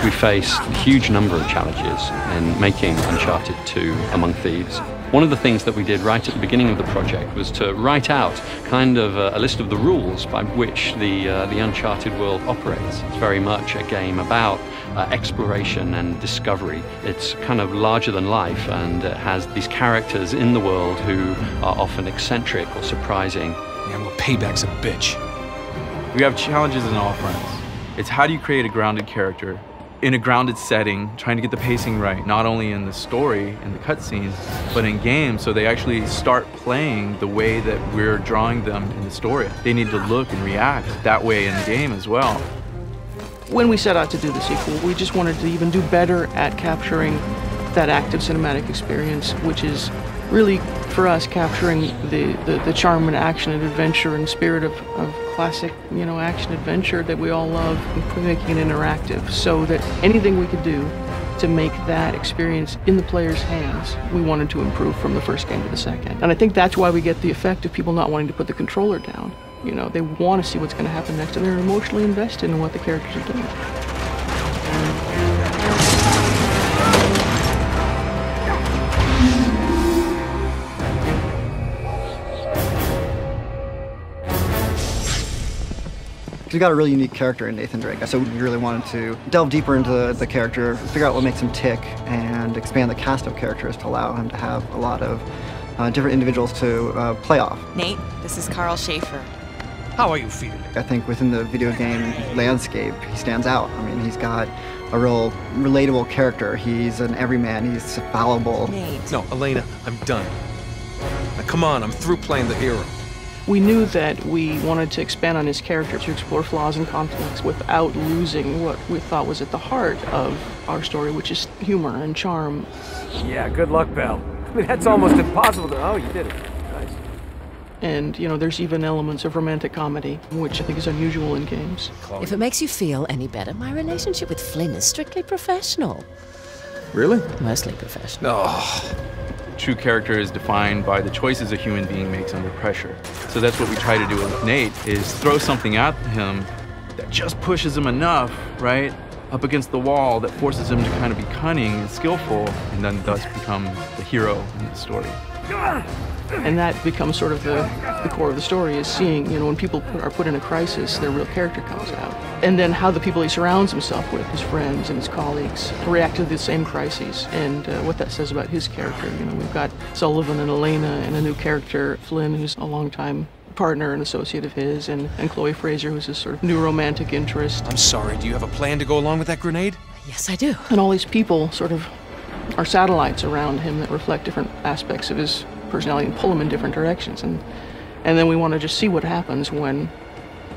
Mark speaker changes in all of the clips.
Speaker 1: We faced a huge number of challenges in making Uncharted 2 Among Thieves. One of the things that we did right at the beginning of the project was to write out kind of a list of the rules by which the Uncharted world operates. It's very much a game about exploration and discovery. It's kind of larger than life, and it has these characters in the world who are often eccentric or surprising.
Speaker 2: Man, well, payback's a bitch.
Speaker 3: We have challenges on all fronts. It's how do you create a grounded character in a grounded setting, trying to get the pacing right, not only in the story and the cutscenes, but in games, so they actually start playing the way that we're drawing them in the story. They need to look and react that way in the game as well.
Speaker 4: When we set out to do the sequel, we just wanted to even do better at capturing that active cinematic experience, which is really, for us, capturing the charm and action and adventure and spirit of classic, action adventure that we all love, and making it interactive, so that anything we could do to make that experience in the player's hands, we wanted to improve from the first game to the second. And I think that's why we get the effect of people not wanting to put the controller down. They want to see what's going to happen next, and they're emotionally invested in what the characters are doing.
Speaker 5: He's got a really unique character in Nathan Drake, so we really wanted to delve deeper into the character, figure out what makes him tick, and expand the cast of characters to allow him to have a lot of different individuals to play off.
Speaker 6: Nate, this is Carl Schaefer.
Speaker 2: How are you feeling?
Speaker 5: I think within the video game landscape, he stands out. I mean, he's got a real relatable character. He's an everyman. He's fallible.
Speaker 6: Nate.
Speaker 2: No, Elena, I'm done. Now, come on, I'm through playing the hero.
Speaker 4: We knew that we wanted to expand on his character, to explore flaws and conflicts without losing what we thought was at the heart of our story, which is humor and charm.
Speaker 7: Yeah, good luck, pal. I mean, that's almost impossible to... Oh, you did it. Nice.
Speaker 4: And, there's even elements of romantic comedy, which I think is unusual in games.
Speaker 8: If it makes you feel any better, my relationship with Flynn is strictly professional.
Speaker 2: Really?
Speaker 8: Mostly professional.
Speaker 2: Oh.
Speaker 3: True character is defined by the choices a human being makes under pressure. So that's what we try to do with Nate, is throw something at him that just pushes him enough, right, up against the wall, that forces him to kind of be cunning and skillful, and then thus become the hero in the story.
Speaker 4: And that becomes sort of the core of the story, is seeing, when people are put in a crisis, their real character comes out. And then how the people he surrounds himself with, his friends and his colleagues, react to the same crises, and what that says about his character. We've got Sullivan and Elena and a new character, Flynn, who's a longtime partner and associate of his, and Chloe Fraser, who's his sort of new romantic interest.
Speaker 2: I'm sorry, do you have a plan to go along with that grenade?
Speaker 8: Yes, I do.
Speaker 4: And all these people sort of are satellites around him that reflect different aspects of his personality and pull him in different directions. And then we want to just see what happens when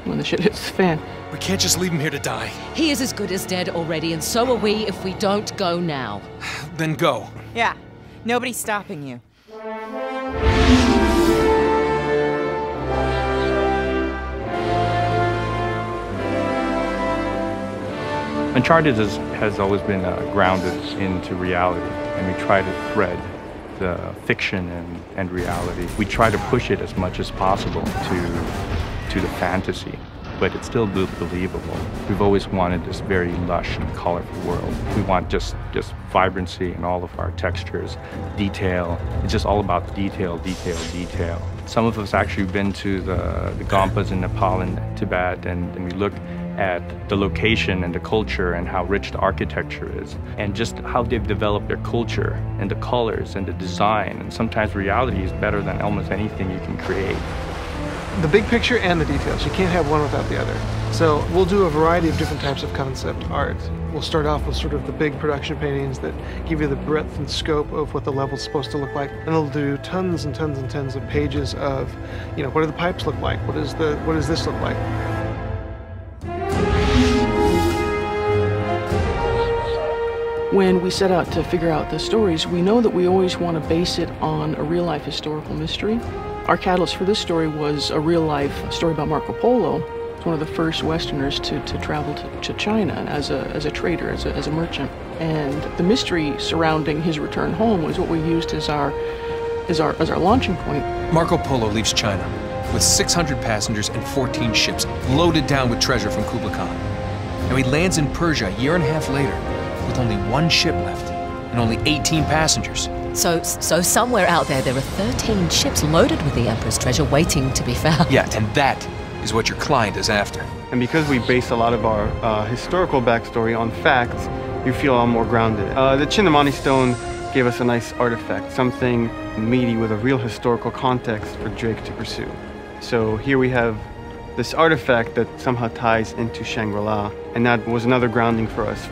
Speaker 4: the shit hits the fan.
Speaker 2: We can't just leave him here to die.
Speaker 8: He is as good as dead already, and so are we if we don't go now.
Speaker 2: Then go.
Speaker 6: Yeah, nobody's stopping you.
Speaker 9: Uncharted has always been grounded into reality, and we try to thread the fiction and reality. We try to push it as much as possible to the fantasy, but it's still believable. We've always wanted this very lush and colorful world. We want just vibrancy in all of our textures, detail. It's just all about detail, detail, detail. Some of us actually been to the Gompas in Nepal and Tibet, and we look at the location and the culture and how rich the architecture is, and just how they've developed their culture and the colors and the design. And sometimes reality is better than almost anything you can create.
Speaker 10: The big picture and the details. You can't have one without the other. So we'll do a variety of different types of concept art. We'll start off with sort of the big production paintings that give you the breadth and scope of what the level's supposed to look like. And they'll do tons and tons and tons of pages of, what do the pipes look like? What does this look like?
Speaker 4: When we set out to figure out the stories, we know that we always want to base it on a real-life historical mystery. Our catalyst for this story was a real-life story about Marco Polo. He's one of the first Westerners to travel to China as a trader, as a merchant. And the mystery surrounding his return home was what we used as our launching point.
Speaker 2: Marco Polo leaves China with 600 passengers and 14 ships loaded down with treasure from Kublai Khan. Now he lands in Persia a year and a half later with only one ship left and only 18 passengers.
Speaker 8: So somewhere out there are 13 ships loaded with the Emperor's treasure waiting to be found.
Speaker 2: Yeah, and that is what your client is after.
Speaker 11: And because we base a lot of our historical backstory on facts, you feel a lot more grounded. The Chintamani stone gave us a nice artifact, something meaty with a real historical context for Drake to pursue. So here we have this artifact that somehow ties into Shangri-La, and that was another grounding for us.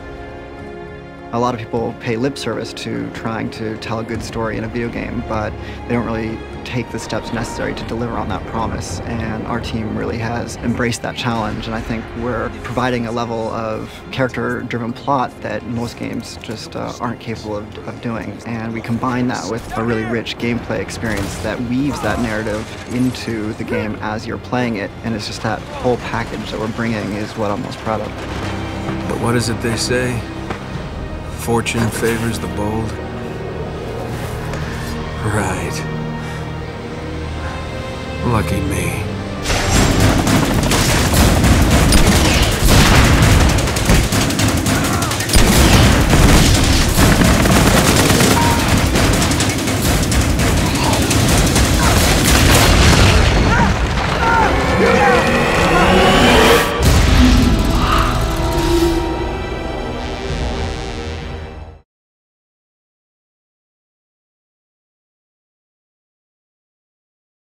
Speaker 5: A lot of people pay lip service to trying to tell a good story in a video game, but they don't really take the steps necessary to deliver on that promise. And our team really has embraced that challenge, and I think we're providing a level of character-driven plot that most games just aren't capable of doing. And we combine that with a really rich gameplay experience that weaves that narrative into the game as you're playing it, and it's just that whole package that we're bringing is what I'm most proud of.
Speaker 12: But what is it they say? Fortune favors the bold. Right. Lucky me.